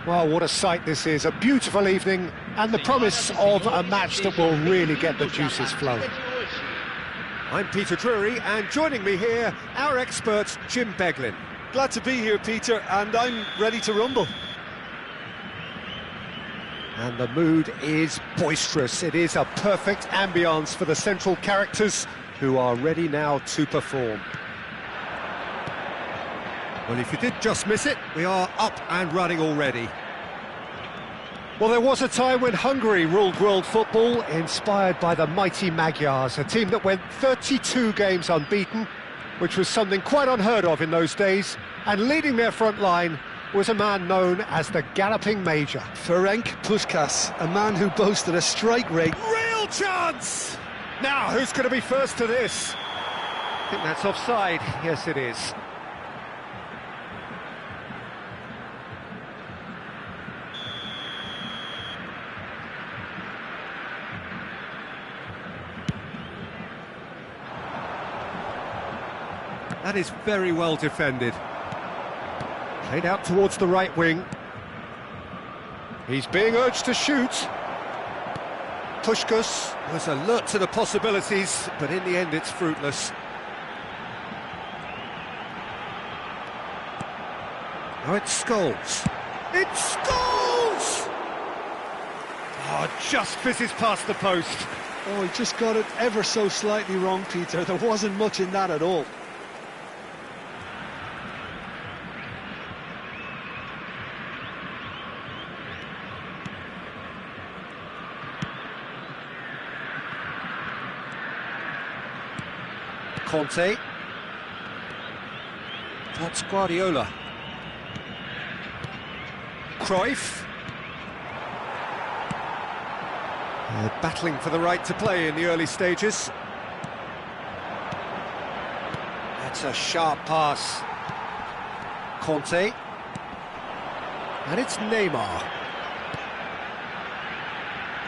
Well, what a sight this is, a beautiful evening, and the promise of a match that will really get the juices flowing. I'm Peter Drury, and joining me here, our expert, Jim Beglin. Glad to be here, Peter, and I'm ready to rumble. And the mood is boisterous. It is a perfect ambience for the central characters, who are ready now to perform. Well, if you did just miss it, we are up and running already. Well, there was a time when Hungary ruled world football, inspired by the mighty Magyars, a team that went 32 games unbeaten, which was something quite unheard of in those days, and leading their front line was a man known as the Galloping Major. Ferenc Puskás, a man who boasted a strike rate. Real chance! Now, who's going to be first to this? I think that's offside. Yes, it is. That is very well defended. Played out towards the right wing. He's being urged to shoot. Puskás was alert to the possibilities, but in the end it's fruitless. Now it's Scholes. It's Scholes! Oh, just fizzes past the post. Oh, he just got it ever so slightly wrong, Peter. There wasn't much in that at all. Conte. That's Guardiola. Cruyff. Battling for the right to play in the early stages. That's a sharp pass. Conte. And it's Neymar.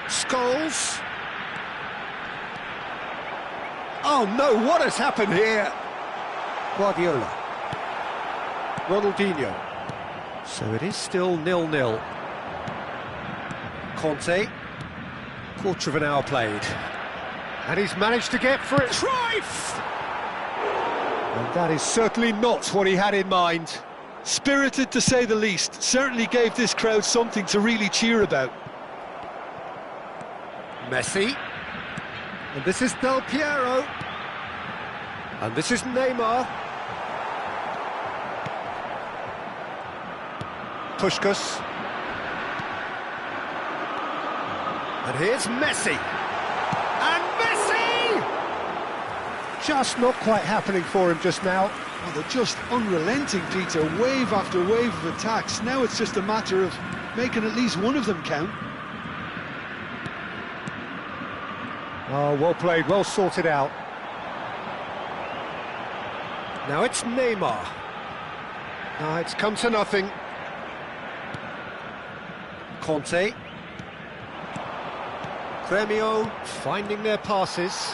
Scholes. Oh no, what has happened here? Guardiola. Ronaldinho. So it is still 0-0. Conte. Quarter of an hour played. And he's managed to get for it. Cruyff! And that is certainly not what he had in mind. Spirited, to say the least. Certainly gave this crowd something to really cheer about. Messi. And this is Del Piero. And this is Neymar. Puskás. And here's Messi. And Messi! Just not quite happening for him just now. Oh, they're just unrelenting, Peter. Wave after wave of attacks. Now it's just a matter of making at least one of them count. Oh, well played, well sorted out. Now it's Neymar. Now it's come to nothing. Conte. Gremio finding their passes.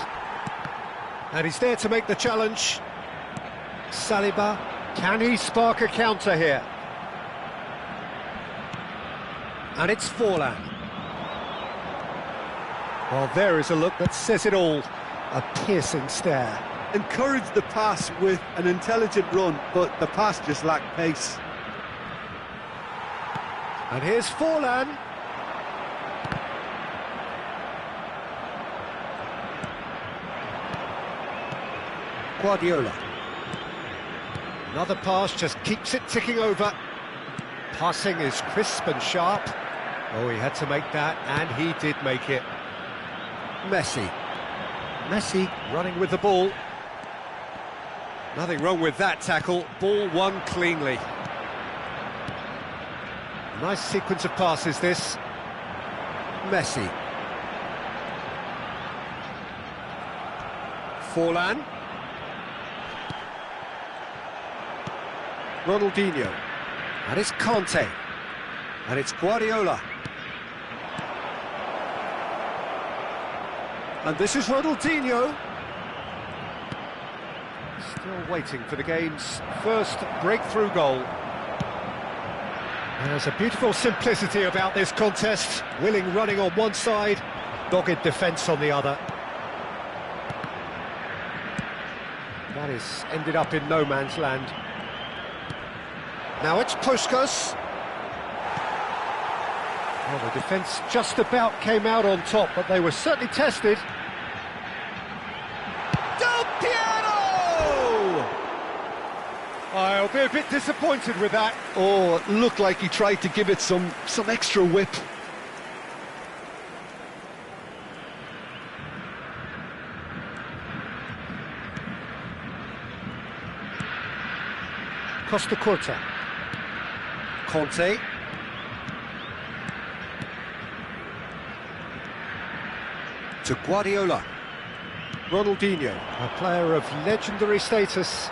And he's there to make the challenge. Saliba, can he spark a counter here? And it's Forlan. Well, there is a look that says it all. A piercing stare. Encouraged the pass with an intelligent run, but the pass just lacked pace. And here's Forlan. Guardiola. Another pass just keeps it ticking over. Passing is crisp and sharp. Oh, he had to make that, and he did make it. Messi. Messi running with the ball. Nothing wrong with that tackle. Ball won cleanly. Nice sequence of passes, this. Messi. Forlan. Ronaldinho. And it's Conte. And it's Guardiola. And this is Ronaldinho. Still waiting for the game's first breakthrough goal. There's a beautiful simplicity about this contest. Willing running on one side, dogged defence on the other. That is ended up in no man's land. Now it's Puskás. Well, the defence just about came out on top, but they were certainly tested. Del Piero! I'll be a bit disappointed with that. Oh, it looked like he tried to give it some extra whip. Costa Curta. Conte. To Guardiola. Ronaldinho, a player of legendary status.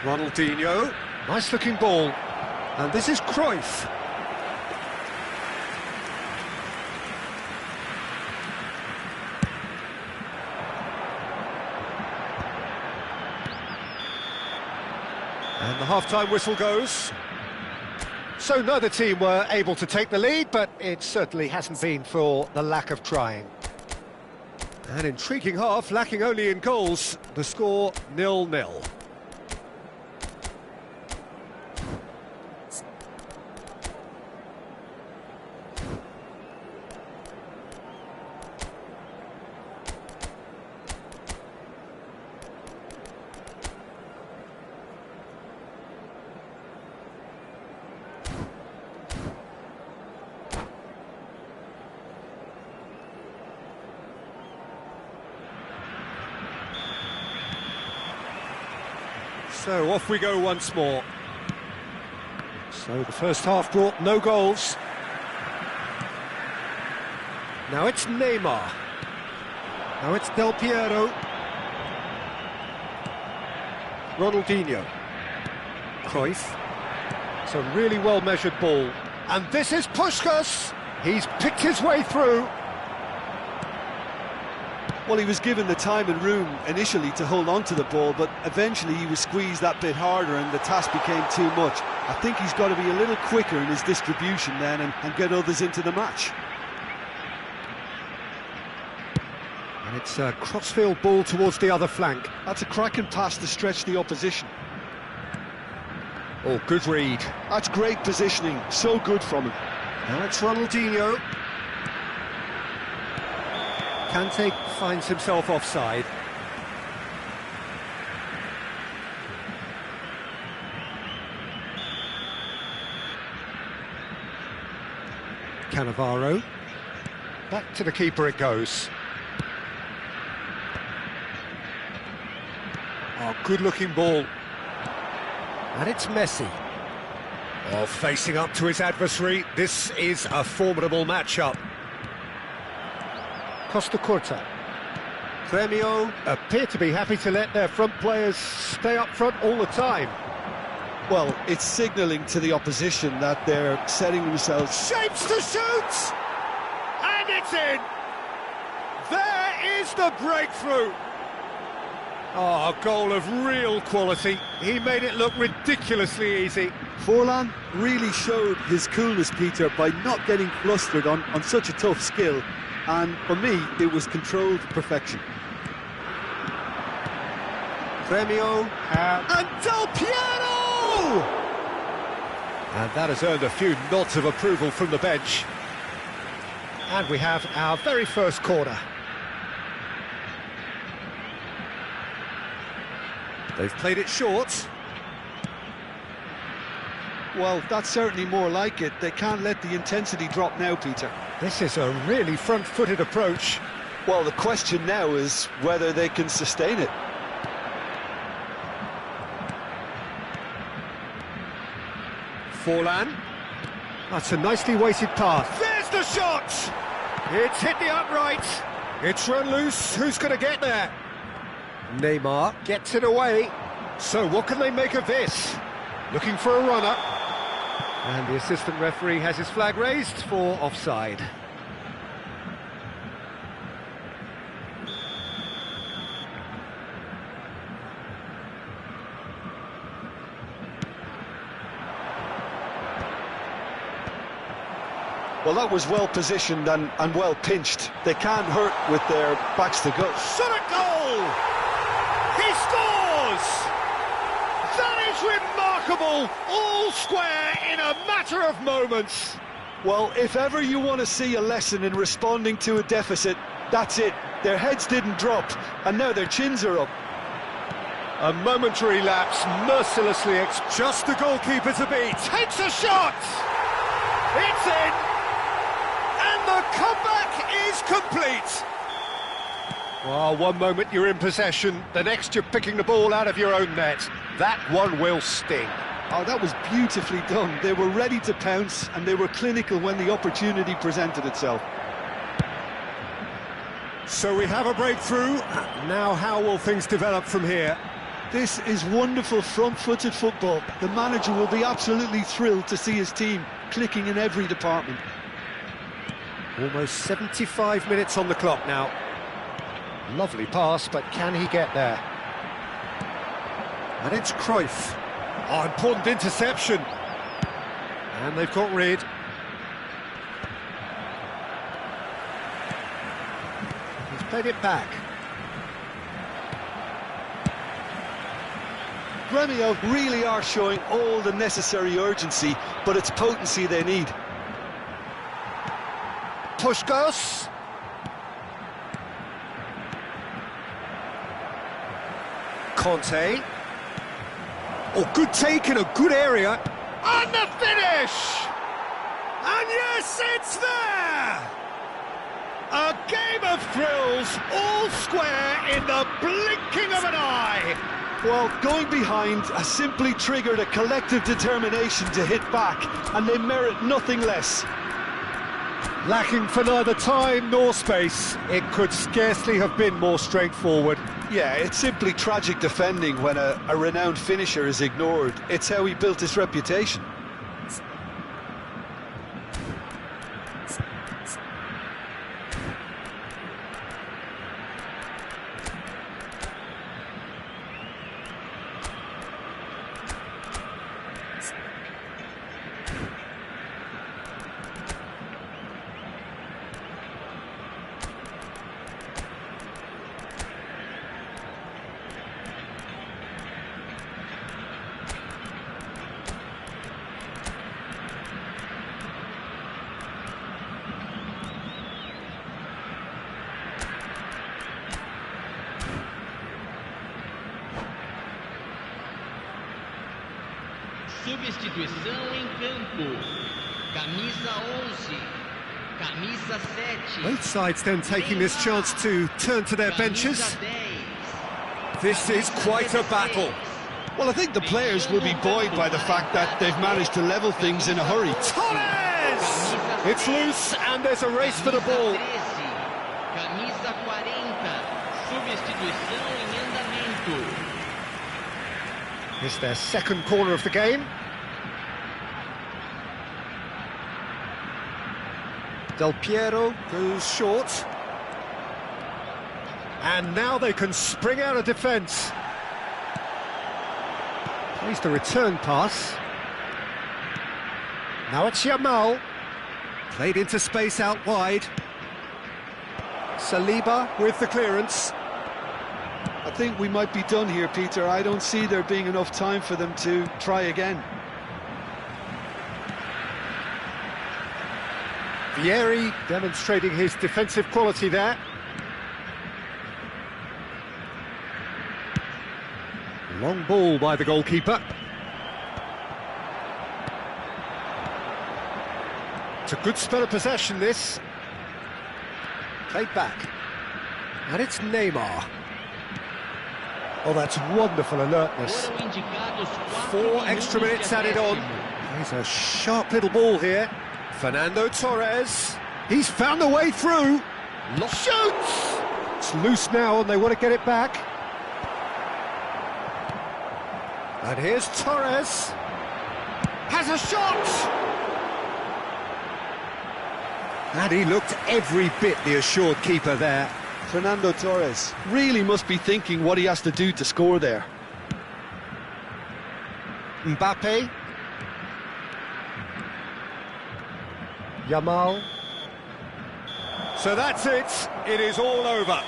Ronaldinho. Nice looking ball. And this is Cruyff. And the half-time whistle goes. So neither team were able to take the lead, but it certainly hasn't been for the lack of trying. An intriguing half, lacking only in goals. The score 0-0. So off we go once more. So the first half brought no goals. Now it's Neymar. Now it's Del Piero. Ronaldinho. Cruyff. It's a really well-measured ball. And this is Puskás. He's picked his way through. Well, he was given the time and room initially to hold on to the ball, but eventually he was squeezed that bit harder and the task became too much. I think he's got to be a little quicker in his distribution then and get others into the match. And it's a crossfield ball towards the other flank. That's a cracking pass to stretch the opposition. Oh, good read. That's great positioning, so good from him. Now it's Ronaldinho. Kante finds himself offside. Cannavaro. Back to the keeper it goes. Oh, good-looking ball. And it's Messi. Oh, facing up to his adversary. This is a formidable matchup. Costa Curta. Grêmio appear to be happy to let their front players stay up front all the time. Well, it's signalling to the opposition that they're setting themselves... Shapes to shoot! And it's in! There is the breakthrough! Oh, a goal of real quality. He made it look ridiculously easy. Forlan really showed his coolness, Peter, by not getting flustered on such a tough skill. And for me, it was controlled to perfection. Grêmio and Del Piero! And that has earned a few nods of approval from the bench. And we have our very first corner. They've played it short. Well, that's certainly more like it. They can't let the intensity drop now, Peter. This is a really front-footed approach. Well, the question now is whether they can sustain it. Forlan. That's a nicely weighted pass. There's the shot! It's hit the upright. It's run loose. Who's going to get there? Neymar gets it away. So what can they make of this? Looking for a runner. And the assistant referee has his flag raised for offside. Well, that was well positioned and well pinched. They can't hurt with their backs to goal. Shot at goal! He scores! That is remarkable! All square in a matter of moments. Well, if ever you want to see a lesson in responding to a deficit, that's it. Their heads didn't drop, and now their chins are up. A momentary lapse, mercilessly just the goalkeeper to beat. Takes a shot! It's in! And the comeback is complete! Well, one moment you're in possession, the next you're picking the ball out of your own net. That one will sting. Oh, that was beautifully done. They were ready to pounce, and they were clinical when the opportunity presented itself. So we have a breakthrough. Now how will things develop from here? This is wonderful front-footed football. The manager will be absolutely thrilled to see his team clicking in every department. Almost 75 minutes on the clock now. Lovely pass, but can he get there? And it's Cruyff. Oh, important interception. And they've got rid. He's played it back. Gremio really are showing all the necessary urgency, but it's potency they need. Puskos. Conte. Oh, good take in a good area. And the finish! And yes, it's there! A game of thrills, all square in the blinking of an eye. Well, going behind has simply triggered a collective determination to hit back, and they merit nothing less. Lacking for neither time nor space, it could scarcely have been more straightforward. Yeah, it's simply tragic defending when a renowned finisher is ignored. It's how he built his reputation. Substituição em campo. Camisa 11. Camisa 7. Both sides then taking this chance to turn to their benches. This is quite a battle. Well, I think the players will be buoyed by the fact that they've managed to level things in a hurry. Torres! It's loose and there's a race for the ball. Camisa 40. Substituição em andamento. It's their second corner of the game. Del Piero goes short. And now they can spring out of defence. Plays the return pass. Now it's Yamal. Played into space out wide. Saliba with the clearance. I think we might be done here, Peter. I don't see there being enough time for them to try again. Vieri demonstrating his defensive quality there. Long ball by the goalkeeper. It's a good spell of possession, this. Played back. And it's Neymar. Oh, that's wonderful alertness. 4 extra minutes added on. He's a sharp little ball here. Fernando Torres. He's found a way through. Shoots! It's loose now and they want to get it back. And here's Torres. Has a shot! And he looked every bit the assured keeper there. Fernando Torres really must be thinking what he has to do to score there. Mbappe. Yamal. So that's it. It is all over.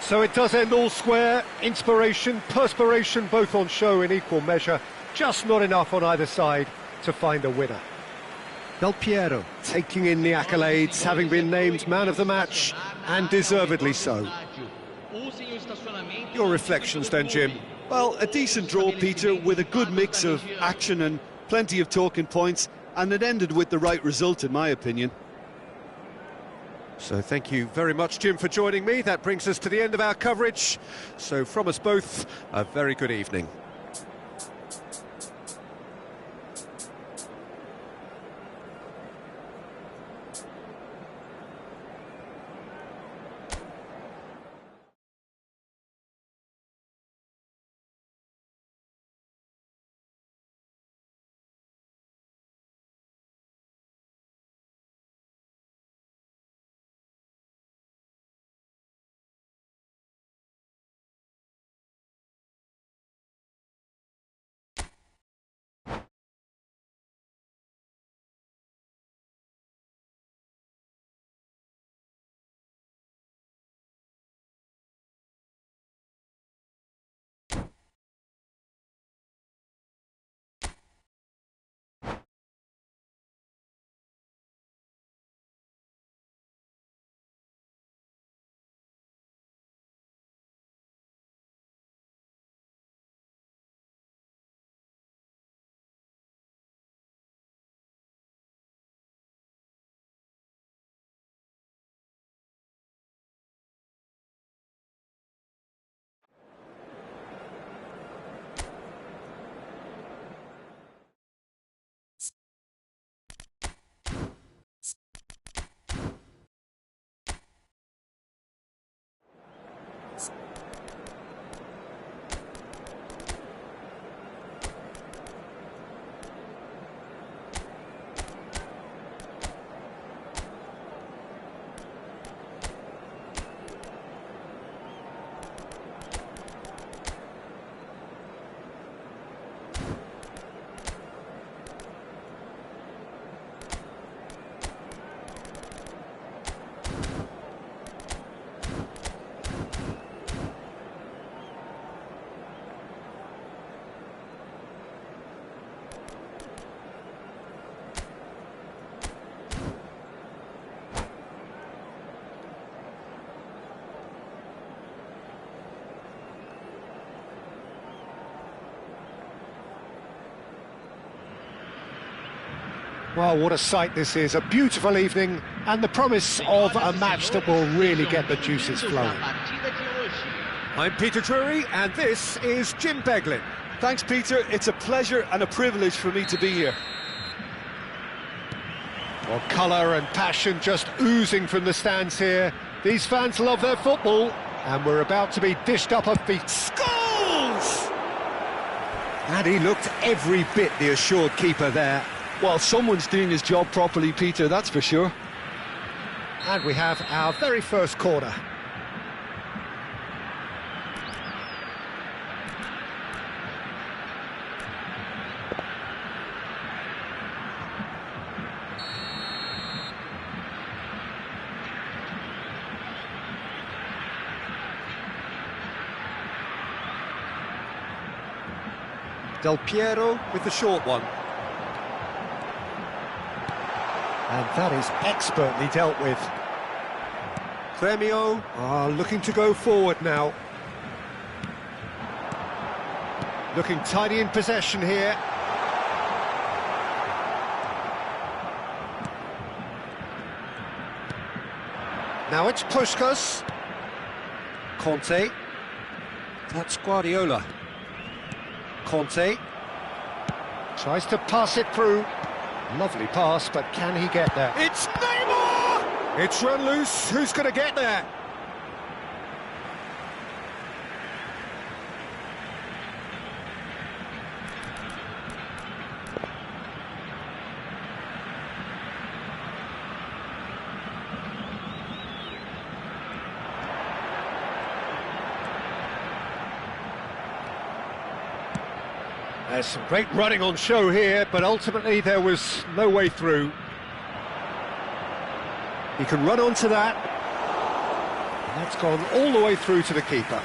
So it does end all square. Inspiration, perspiration, both on show in equal measure. Just not enough on either side to find a winner. Del Piero taking in the accolades, having been named man of the match, and deservedly so. Your reflections then, Jim? Well, a decent draw, Peter, with a good mix of action and plenty of talking points, and it ended with the right result, in my opinion. So thank you very much, Jim, for joining me. That brings us to the end of our coverage. So from us both, a very good evening. Well, what a sight this is. A beautiful evening and the promise of a match that will really get the juices flowing. I'm Peter Drury and this is Jim Beglin. Thanks, Peter. It's a pleasure and a privilege for me to be here. Well, colour and passion just oozing from the stands here. These fans love their football and we're about to be dished up a feast. Goals! And he looked every bit the assured keeper there. Well, someone's doing his job properly, Peter, that's for sure. And we have our very first corner. Del Piero with the short one. And that is expertly dealt with. Gremio are looking to go forward now. Looking tidy in possession here. Now it's Puskas. Conte. That's Guardiola. Conte. Tries to pass it through. Lovely pass, but can he get there? It's Neymar! It's run loose. Who's going to get there? There's some great running on show here, but ultimately there was no way through. He can run onto that. And that's gone all the way through to the keeper.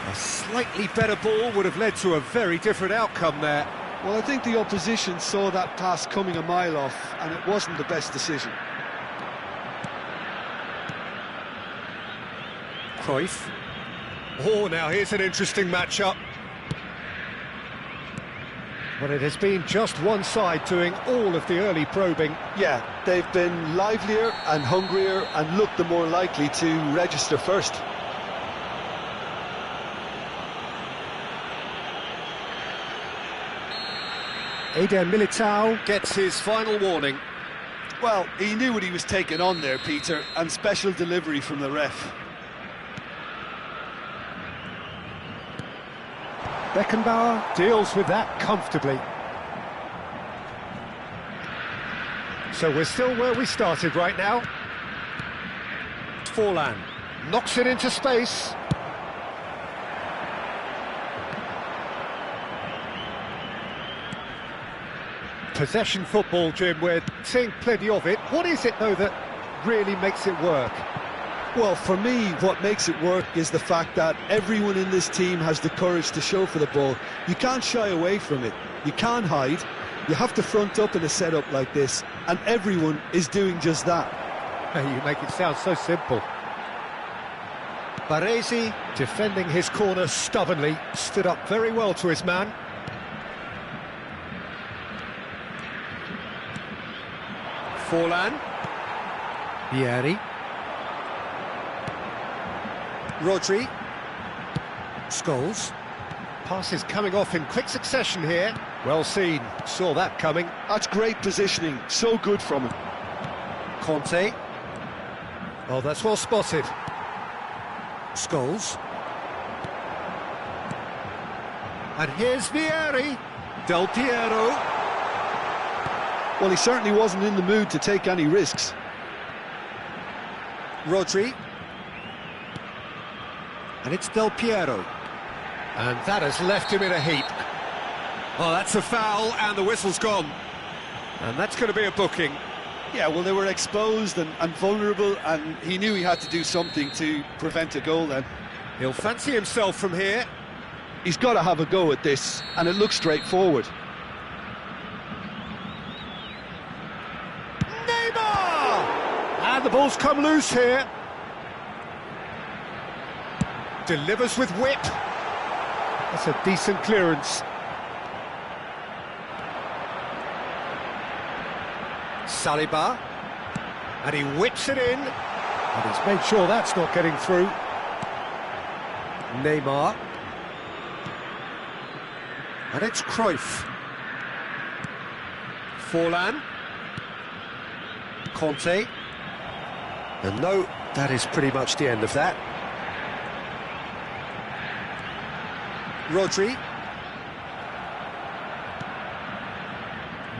A slightly better ball would have led to a very different outcome there. Well, I think the opposition saw that pass coming a mile off, and it wasn't the best decision. Cruyff. Oh, now here's an interesting matchup. Well, it has been just one side doing all of the early probing. Yeah, they've been livelier and hungrier and looked the more likely to register first. Eder Militao gets his final warning. Well, he knew what he was taking on there, Peter, and special delivery from the ref. Beckenbauer deals with that comfortably. So we're still where we started right now. Forlan knocks it into space. Possession football, Jim, we're seeing plenty of it. What is it, though, that really makes it work? Well, for me, what makes it work is the fact that everyone in this team has the courage to show for the ball. You can't shy away from it. You can't hide. You have to front up in a setup like this, and everyone is doing just that. You make it sound so simple. Baresi, defending his corner stubbornly, stood up very well to his man. Forlan. Vieri. Rodri. Scholes. Passes coming off in quick succession here. Well seen, saw that coming. That's great positioning, so good from him. Conte. Oh, that's well spotted. Scholes. And here's Vieri. Del Piero. Well, he certainly wasn't in the mood to take any risks. Rodri. And it's Del Piero. And that has left him in a heap. Oh, that's a foul, and the whistle's gone. And that's going to be a booking. Yeah, well, they were exposed and vulnerable, and he knew he had to do something to prevent a goal then. He'll fancy himself from here. He's got to have a go at this, and it looks straightforward. And the ball's come loose here. Delivers with whip. That's a decent clearance. Saliba. And he whips it in. And he's made sure that's not getting through. Neymar. And it's Cruyff. Forlan. Conte. And no, that is pretty much the end of that. Rodri.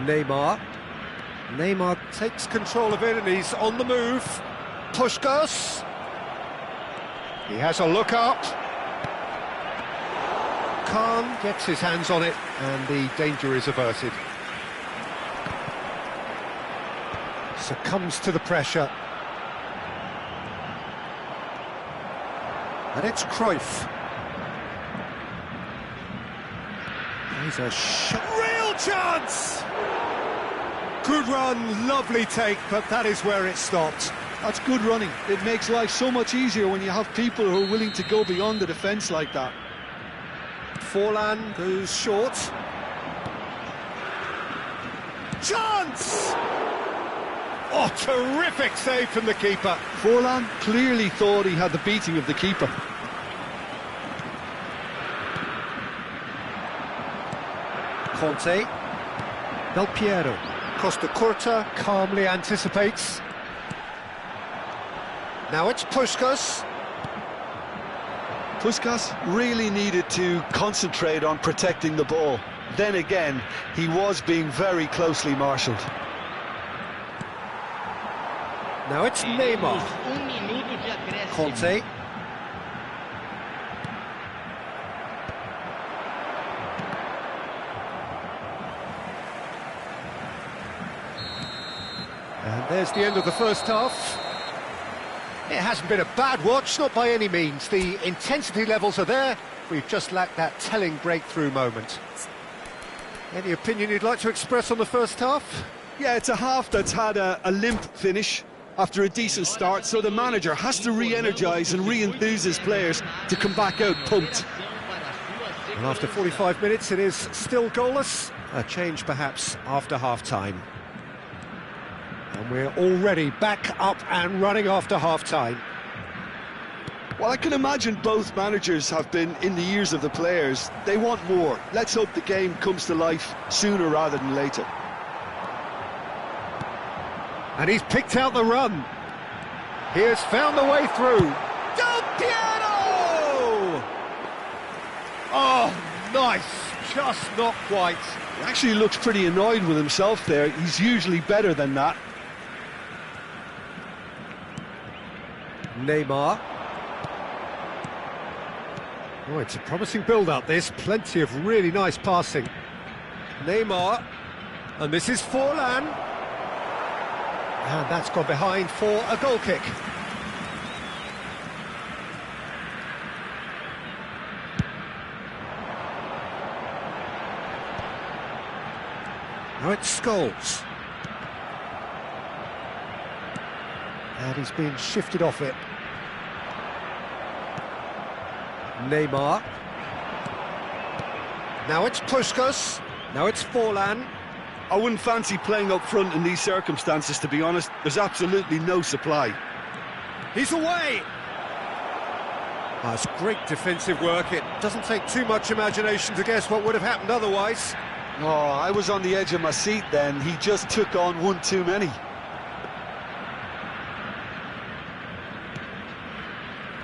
Neymar. Neymar takes control of it and he's on the move. Puskás. He has a look up. Khan gets his hands on it and the danger is averted. Succumbs to the pressure. And it's Cruyff. He's a shot. Real chance! Good run, lovely take, but that is where it stopped. That's good running. It makes life so much easier when you have people who are willing to go beyond the defence like that. Forlan goes short. Chance! Oh, terrific save from the keeper. Forlan clearly thought he had the beating of the keeper. Conte. Del Piero. Costa Curta calmly anticipates. Now it's Puskás. Puskás really needed to concentrate on protecting the ball. Then again, he was being very closely marshalled. Now it's Neymar. Conte. And there's the end of the first half. It hasn't been a bad watch, not by any means. The intensity levels are there. We've just lacked that telling breakthrough moment. Any opinion you'd like to express on the first half? Yeah, it's a half that's had a limp finish after a decent start, so the manager has to re-energise and re-enthuse his players to come back out pumped. And after 45 minutes, it is still goalless. A change perhaps after half-time. And we're already back up and running after half-time. Well, I can imagine both managers have been in the ears of the players. They want more. Let's hope the game comes to life sooner rather than later. And he's picked out the run. He has found the way through. Del Piero! Oh, nice. Just not quite. He actually looks pretty annoyed with himself there. He's usually better than that. Neymar. Oh, it's a promising build-up, this. Plenty of really nice passing. Neymar. And this is Forlan. And that's gone behind for a goal kick. Now it's Scholes. And he's been shifted off it. Neymar. Now it's Puskas. Now it's Forlan. I wouldn't fancy playing up front in these circumstances, to be honest. There's absolutely no supply. He's away! That's great defensive work. It doesn't take too much imagination to guess what would have happened otherwise. Oh, I was on the edge of my seat then. He just took on one too many.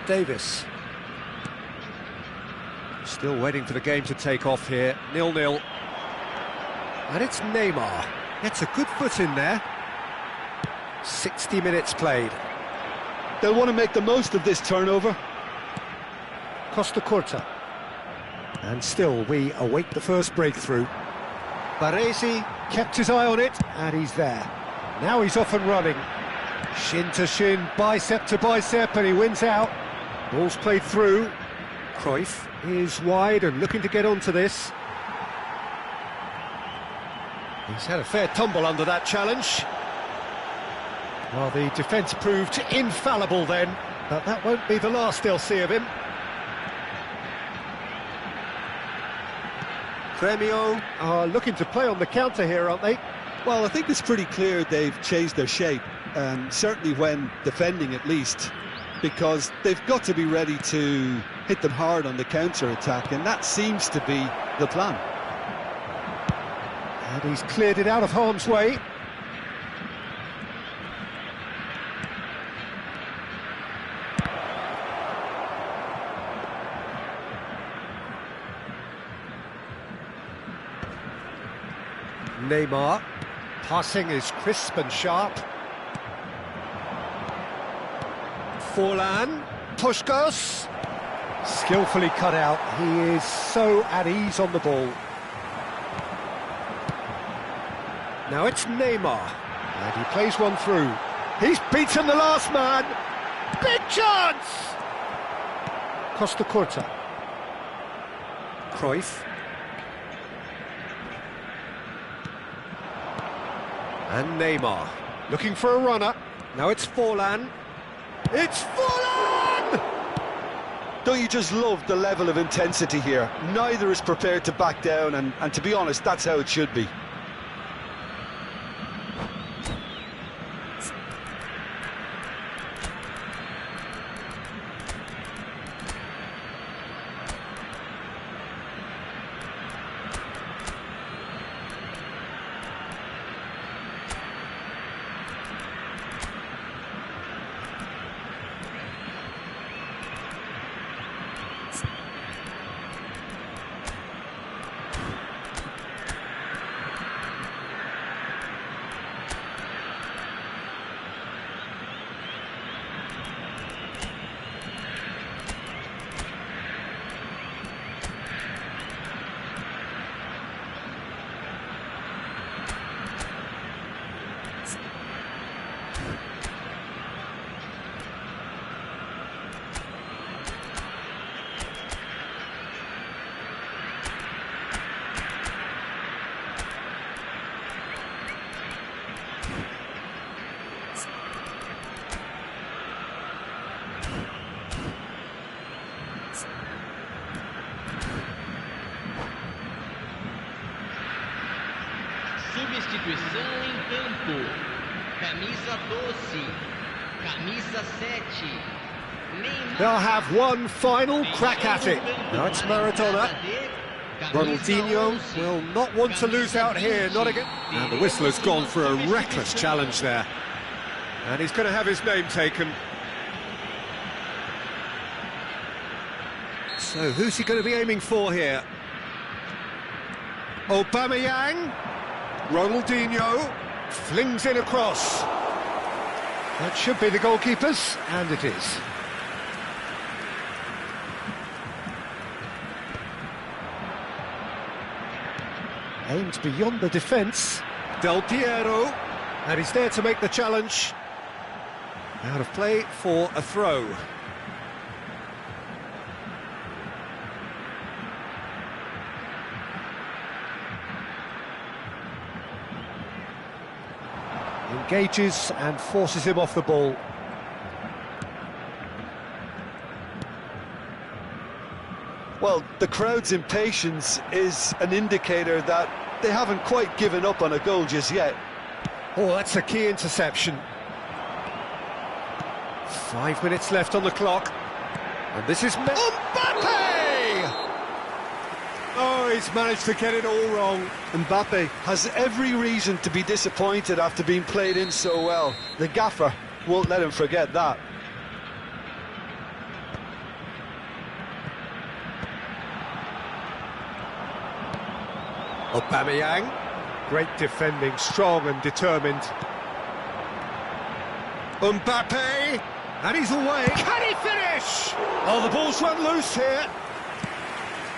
Davis. Still waiting for the game to take off here. 0-0. And it's Neymar. Gets a good foot in there. 60 minutes played. They'll want to make the most of this turnover. Costa Curta. And still we await the first breakthrough. Baresi kept his eye on it, and he's there. Now he's off and running. Shin to shin, bicep to bicep, and he wins out. Ball's played through. Cruyff is wide and looking to get onto this. He's had a fair tumble under that challenge. Well, the defence proved infallible then, but that won't be the last they'll see of him. Gremio are looking to play on the counter here, aren't they? Well, I think it's pretty clear they've changed their shape, certainly when defending at least, because they've got to be ready to hit them hard on the counter-attack, and that seems to be the plan. And he's cleared it out of harm's way. Neymar. Passing is crisp and sharp. Forlan. Puskas. Skillfully cut out. He is so at ease on the ball. Now it's Neymar, and he plays one through. He's beaten the last man. Big chance! Costa Curta. Cruyff. And Neymar, looking for a runner. Now it's Forlan. It's Forlan! Don't you just love the level of intensity here? Neither is prepared to back down, and to be honest, that's how it should be. campo. Camisa 12. Camisa 7. They'll have one final crack at it. Now it's Maradona. Ronaldinho will not want to lose out here, not again. And the whistle has gone for a reckless challenge there. And he's going to have his name taken. So who's he going to be aiming for here? Aubameyang. Ronaldinho flings in across. That should be the goalkeeper's, and it is. Aimed beyond the defence. Del Piero, and he's there to make the challenge. Out of play for a throw. Engages and forces him off the ball. Well, the crowd's impatience is an indicator that they haven't quite given up on a goal just yet. Oh, that's a key interception. 5 minutes left on the clock. And this is Mbappe! Oh, he's managed to get it all wrong. Mbappe has every reason to be disappointed after being played in so well. The gaffer won't let him forget that. Aubameyang, great defending, strong and determined. Mbappe, and he's away. Can he finish? Oh, the ball's run loose here.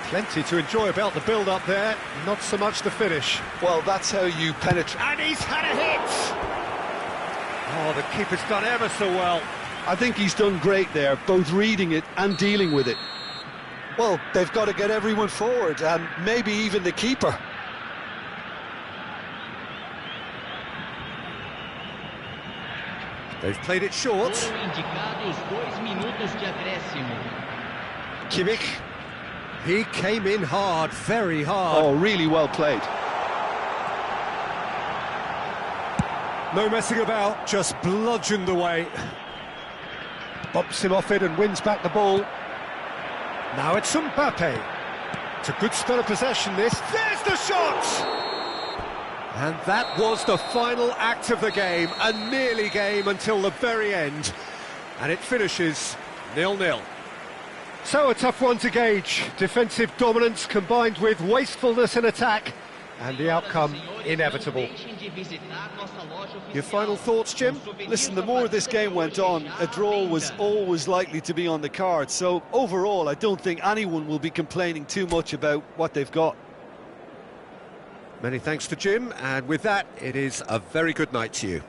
Plenty to enjoy about the build-up there, not so much the finish. Well, that's how you penetrate. And he's had a hit! Oh, the keeper's done ever so well. I think he's done great there, both reading it and dealing with it. Well, they've got to get everyone forward, and maybe even the keeper. They've played it short. Kimmich. He came in hard, very hard. Oh, really well played. No messing about, just bludgeoned away. Bumps him off it and wins back the ball. Now it's Mbappe. It's a good spell of possession, this. There's the shot! And that was the final act of the game, a nearly game until the very end. And it finishes 0-0. So a tough one to gauge. Defensive dominance combined with wastefulness in attack, and the outcome inevitable. Your final thoughts, Jim? Listen, the more this game went on, a draw was always likely to be on the card. So overall, I don't think anyone will be complaining too much about what they've got. Many thanks to Jim, and with that, it is a very good night to you.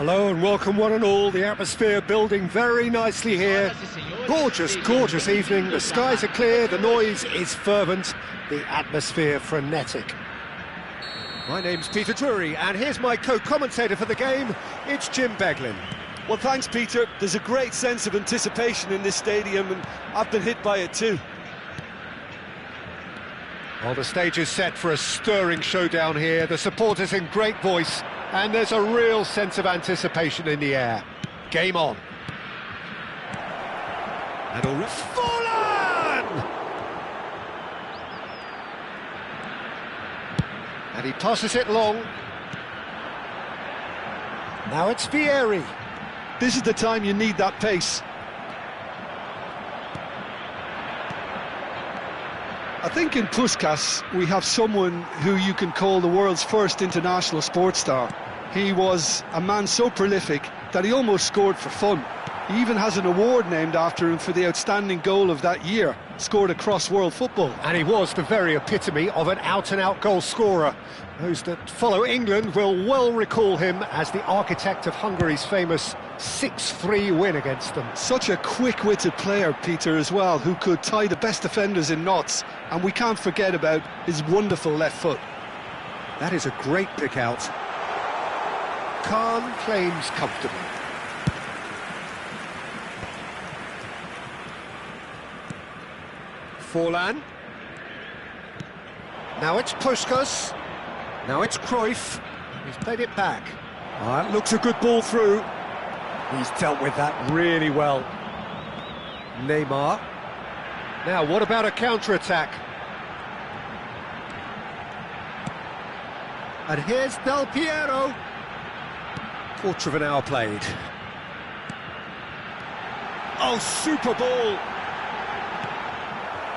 Hello and welcome one and all. The atmosphere building very nicely here. Gorgeous, gorgeous evening. The skies are clear, the noise is fervent, the atmosphere frenetic. My name's Peter Drury and here's my co-commentator for the game. It's Jim Beglin. Well, thanks, Peter. There's a great sense of anticipation in this stadium, and I've been hit by it too. Well, the stage is set for a stirring showdown here. The supporters in great voice, and there's a real sense of anticipation in the air. Game on. And already... Fallen! And he tosses it long. Now it's Vieri. This is the time you need that pace. I think in Puskás we have someone who you can call the world's first international sports star. He was a man so prolific that he almost scored for fun. He even has an award named after him for the outstanding goal of that year, scored across world football. And he was the very epitome of an out-and-out goal scorer. Those that follow England will well recall him as the architect of Hungary's famous 6-3 win against them. Such a quick-witted player, Peter, as well, who could tie the best defenders in knots. And we can't forget about his wonderful left foot. That is a great pick-out. Khan claims comfortably. Forlan. Now it's Puskás. Now it's Cruyff. He's played it back. That looks a good ball through. He's dealt with that really well. Neymar. Now, what about a counter-attack? And here's Del Piero. Quarter of an hour played. Oh, super ball!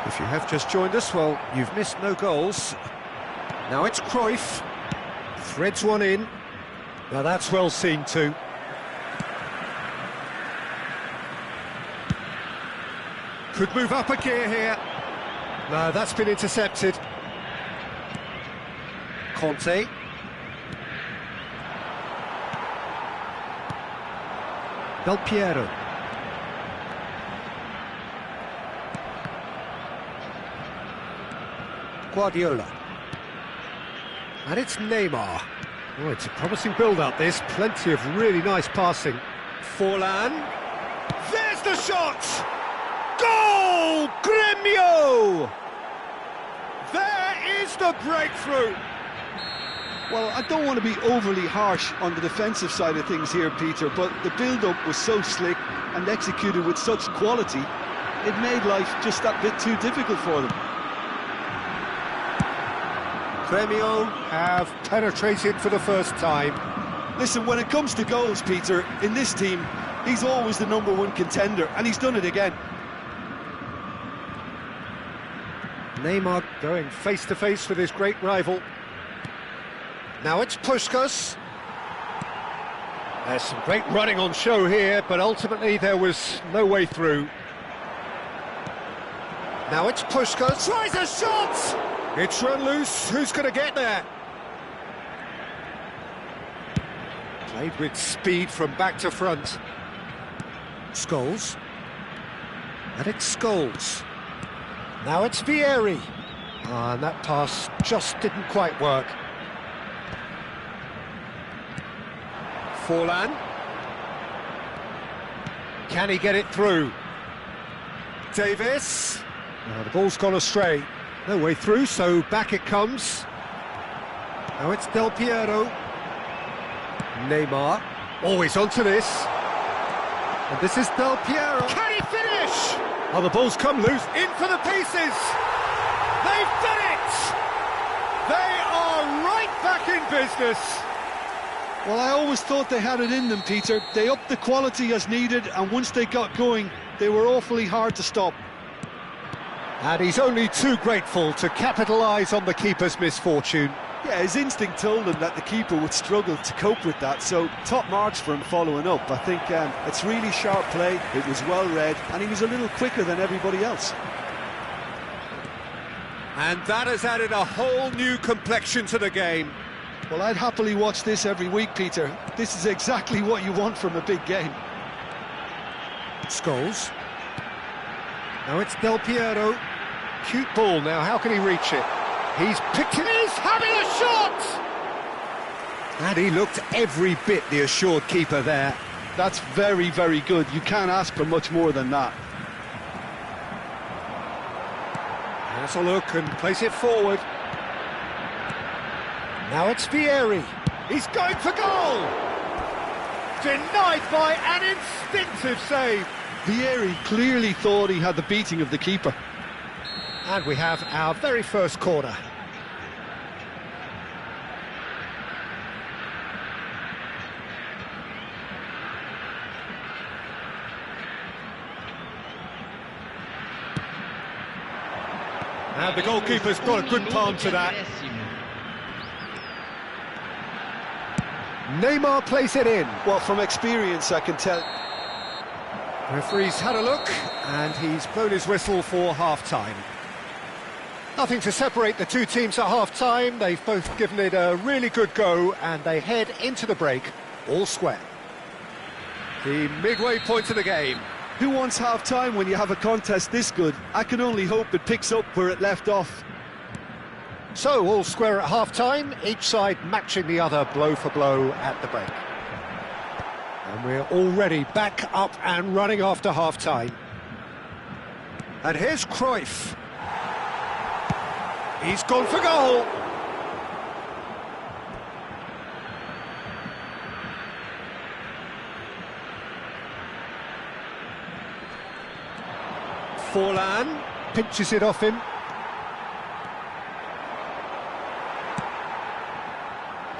If you have just joined us, well, you've missed no goals. Now it's Cruyff. Threads one in. Now that's well seen too. Could move up a gear here. No, that's been intercepted. Conte. Del Piero. Guardiola. And it's Neymar. Oh, it's a promising build-up, this. Plenty of really nice passing. Forlan. There's the shot! Goal! Gremio! There is the breakthrough! Well, I don't want to be overly harsh on the defensive side of things here, Peter, but the build-up was so slick and executed with such quality, it made life just that bit too difficult for them. Gremio have penetrated for the first time. Listen, when it comes to goals, Peter, in this team, he's always the #1 contender, and he's done it again. Neymar going face-to-face with his great rival. Now it's Puskás. There's some great running on show here, but ultimately there was no way through. Now it's Puskás. Tries a shot! It's run loose. Who's going to get there? Played with speed from back to front. Scholes. And it's Scholes. Now it's Vieri. And that pass just didn't quite work. Forlan. Can he get it through? Davis. Oh, the ball's gone astray. No way through, so back it comes. Now it's Del Piero. Neymar. Always onto this. And this is Del Piero. Can he finish? Oh, the ball's come loose. In for the pieces. They've done it! They are right back in business. Well, I always thought they had it in them, Peter. They upped the quality as needed, and once they got going, they were awfully hard to stop. And he's only too grateful to capitalise on the keeper's misfortune. Yeah, his instinct told him that the keeper would struggle to cope with that, so top marks for him following up. I think it's really sharp play, it was well read, and he was a little quicker than everybody else. And that has added a whole new complexion to the game. Well, I'd happily watch this every week, Peter. This is exactly what you want from a big game. Scholes. Now it's Del Piero. Cute ball now, how can he reach it? He's picked it, he's having a shot! And he looked every bit the assured keeper there. That's very, very good. You can't ask for much more than that. Has a look and plays it forward. Now it's Vieri. He's going for goal! Denied by an instinctive save. Vieri clearly thought he had the beating of the keeper. And we have our very first corner. And the goalkeeper's got a good palm to that. Neymar plays it in. Well, from experience, I can tell. Referee's had a look, and he's blown his whistle for half-time. Nothing to separate the two teams at half-time. They've both given it a really good go, and they head into the break all square. The midway point of the game. Who wants half-time when you have a contest this good? I can only hope it picks up where it left off. So, all square at half-time, each side matching the other blow for blow at the break. And we're already back up and running after half-time. And here's Cruyff. He's gone for goal. Forlan pinches it off him.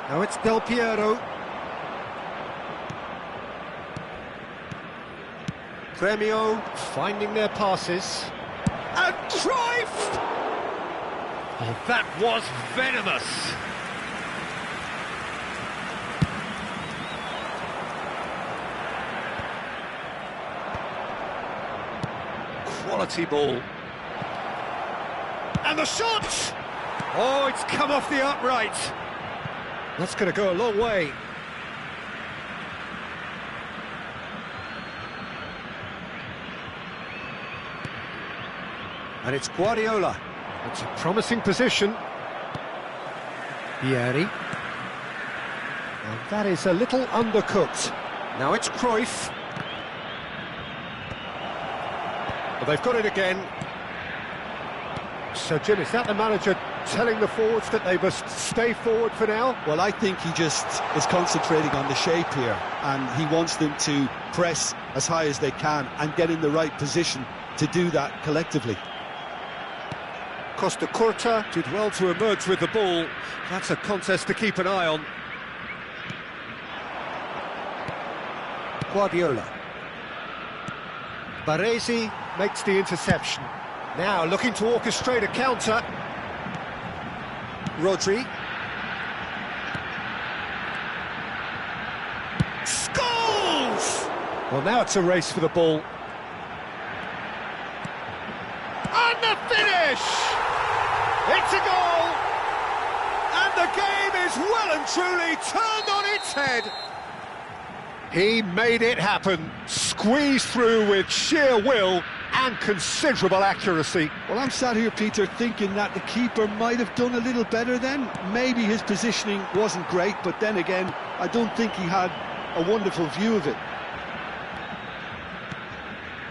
Now it's Del Piero. Gremio finding their passes. And Cruyff! Oh, that was venomous. Quality ball. And the shot! Oh, it's come off the upright. That's going to go a long way. And it's Guardiola. It's a promising position. Vieri. And that is a little undercooked. Now it's Cruyff. Well, they've got it again. So, Jim, is that the manager telling the forwards that they must stay forward for now? Well, I think he just is concentrating on the shape here, and he wants them to press as high as they can and get in the right position to do that collectively. Costa Curta did well to emerge with the ball. That's a contest to keep an eye on. Guardiola. Baresi makes the interception. Now looking to orchestrate a counter. Rodri. Scores! Well, now it's a race for the ball. And the finish! It's a goal! And the game is well and truly turned on its head. He made it happen, squeezed through with sheer will and considerable accuracy. Well, I'm sat here, Peter, thinking that the keeper might have done a little better then. Maybe his positioning wasn't great, but then again, I don't think he had a wonderful view of it.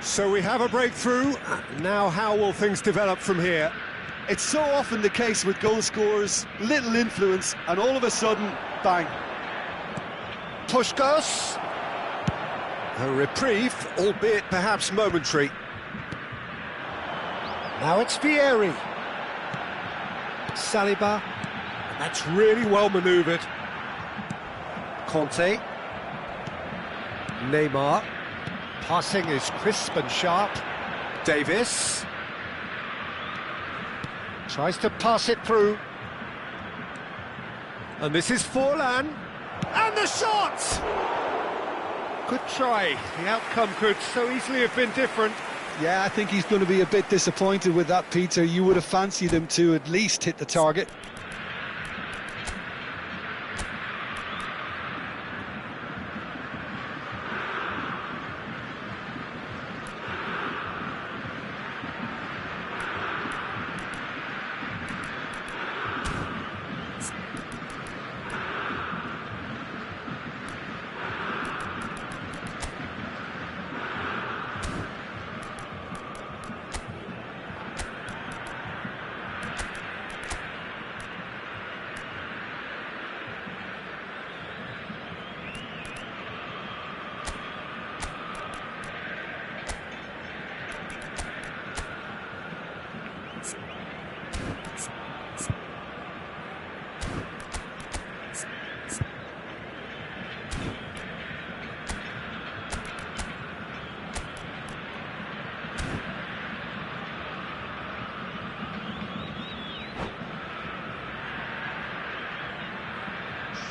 So we have a breakthrough. Now how will things develop from here? It's so often the case with goal scorers, little influence, and all of a sudden, bang. Puskás. A reprieve, albeit perhaps momentary. Now it's Vieri. Saliba. That's really well manoeuvred. Conte. Neymar. Passing is crisp and sharp. Davis. Tries to pass it through. And this is Forlan. And the shot! Good try. The outcome could so easily have been different. Yeah, I think he's going to be a bit disappointed with that, Peter. You would have fancied him to at least hit the target.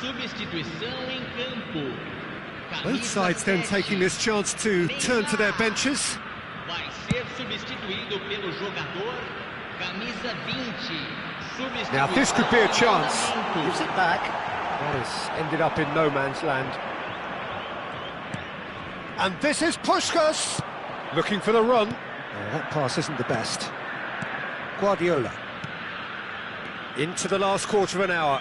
Substituição em campo. Both sides then taking this chance to turn to their benches. Vai ser substituído pelo jogador camisa 20. Now this could be a chance. Fundamento. Gives it back. That has ended up in no man's land. And this is Puskás looking for the run. That pass isn't the best. Guardiola. Into the last quarter of an hour.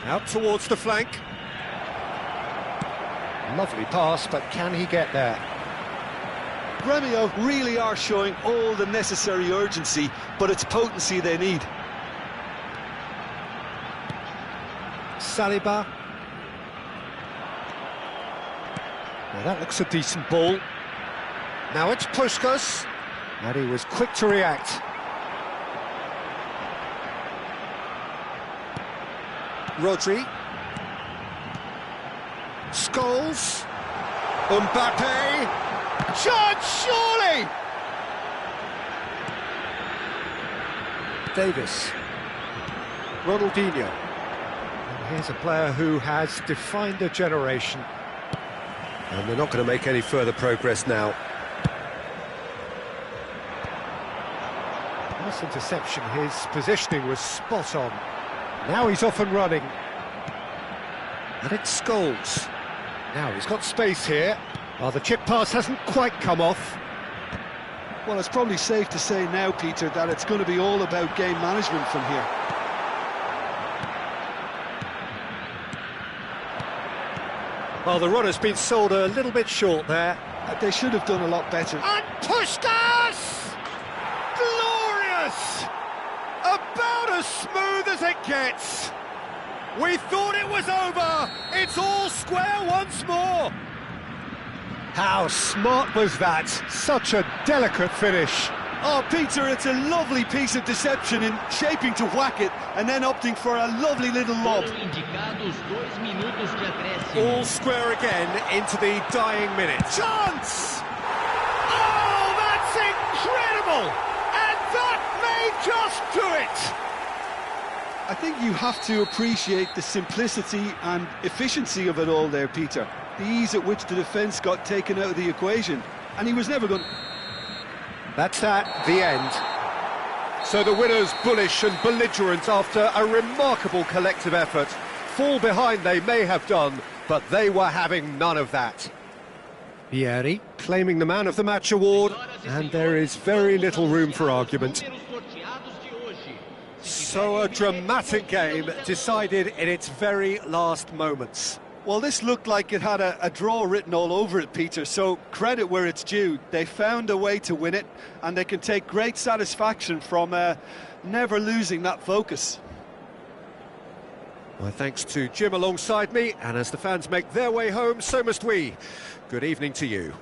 Out towards the flank. Lovely pass, but can he get there? Gremio really are showing all the necessary urgency, but it's potency they need. Saliba. Now that looks a decent ball. Now it's Puskás, and he was quick to react. Rodri. Scholes. Mbappe. Chance, surely! Davis. Ronaldinho. And here's a player who has defined a generation. And they're not going to make any further progress now. Nice interception, his positioning was spot on. Now he's off and running. And it's Scholes. Now he's got space here. Oh, the chip pass hasn't quite come off. Well, it's probably safe to say now, Peter, that it's going to be all about game management from here. Well, the run has been sold a little bit short there. They should have done a lot better. And Puskás! Glorious! About as smooth as it gets. We thought it was over. It's all square once more. How smart was that? Such a delicate finish. Oh, Peter, it's a lovely piece of deception in shaping to whack it and then opting for a lovely little lob. Foram indicados 2 minutos de acréscimo. All square again into the dying minute. Chance! Oh, that's incredible! And that may just do it! I think you have to appreciate the simplicity and efficiency of it all there, Peter. The ease at which the defence got taken out of the equation, and he was never going... That's that, the end. So the winners bullish and belligerent after a remarkable collective effort. Fall behind they may have done, but they were having none of that. Vieri claiming the Man of the Match award, and there is very little room for argument. So a dramatic game decided in its very last moments. Well, this looked like it had a draw written all over it, Peter, so credit where it's due. They found a way to win it, and they can take great satisfaction from never losing that focus. Well, thanks to Jim alongside me, and as the fans make their way home, so must we. Good evening to you.